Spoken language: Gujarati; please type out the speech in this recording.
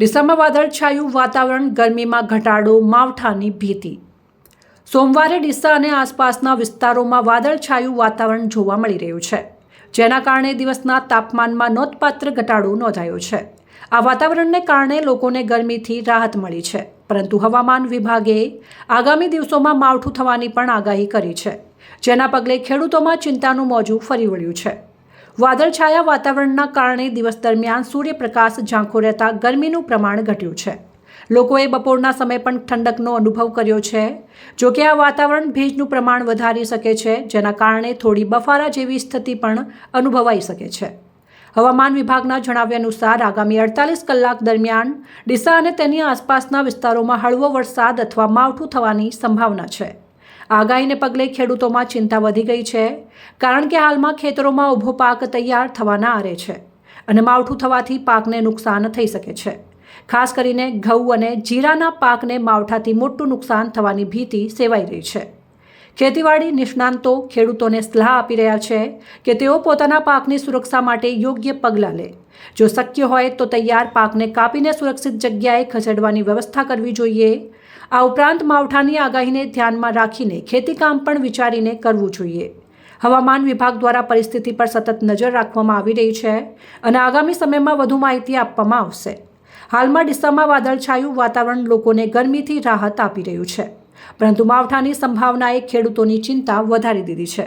ડીસામાં વાદળછાયું વાતાવરણ, ગરમીમાં ઘટાડો, માવઠાની ભીતિ। સોમવારે ડીસા અને આસપાસના વિસ્તારોમાં વાદળછાયું વાતાવરણ જોવા મળી રહ્યું છે, જેના કારણે દિવસના તાપમાનમાં નોંધપાત્ર ઘટાડો નોંધાયો છે। આ વાતાવરણને કારણે લોકોને ગરમીથી રાહત મળી છે, પરંતુ હવામાન વિભાગે આગામી દિવસોમાં માવઠું થવાની પણ આગાહી કરી છે, જેના પગલે ખેડૂતોમાં ચિંતાનું મોજું ફરી વળ્યું છે। વાદળછાયા વાતાવરણના કારણે દિવસ દરમિયાન સૂર્યપ્રકાશ ઝાંખો રહેતા ગરમીનું પ્રમાણ ઘટ્યું છે। લોકોએ બપોરના સમયે પણ ઠંડકનો અનુભવ કર્યો છે। જો કે આ વાતાવરણ ભેજનું પ્રમાણ વધારી શકે છે, જેના કારણે થોડી બફારા જેવી સ્થિતિ પણ અનુભવાઈ શકે છે। હવામાન વિભાગના જણાવ્યા અનુસાર આગામી 48 કલાક દરમિયાન ડીસા અને તેની આસપાસના વિસ્તારોમાં હળવો વરસાદ અથવા માવઠું થવાની સંભાવના છે। આગાહીને પગલે ખેડૂતોમાં ચિંતા વધી ગઈ છે, કારણ કે હાલમાં ખેતરોમાં ઊભો પાક તૈયાર થવાના આરે છે અને માવઠું થવાથી પાકને નુકસાન થઈ શકે છે। ખાસ કરીને ઘઉં અને જીરાના પાકને માવઠાથી મોટું નુકસાન થવાની ભીતિ સેવાઈ રહી છે। ખેતીવાડી નિષ્ણાંતો ખેડૂતોને સલાહ આપી રહ્યા છે કે તેઓ પોતાના પાકની સુરક્ષા માટે યોગ્ય પગલાં લે। જો શક્ય હોય તો તૈયાર પાકને કાપીને સુરક્ષિત જગ્યાએ ખસેડવાની વ્યવસ્થા કરવી જોઈએ। આ ઉપરાંત માવઠાની આગાહીને ધ્યાનમાં રાખીને ખેતીકામ પણ વિચારીને કરવું જોઈએ। હવામાન વિભાગ દ્વારા પરિસ્થિતિ પર સતત નજર રાખવામાં આવી રહી છે અને આગામી સમયમાં વધુ માહિતી આપવામાં આવશે। હાલમાં ડીસામાં વાદળછાયું વાતાવરણ લોકોને ગરમીથી રાહત આપી રહ્યું છે, પરંતુ માવઠાની સંભાવનાએ ખેડૂતોની ચિંતા વધારી દીધી છે।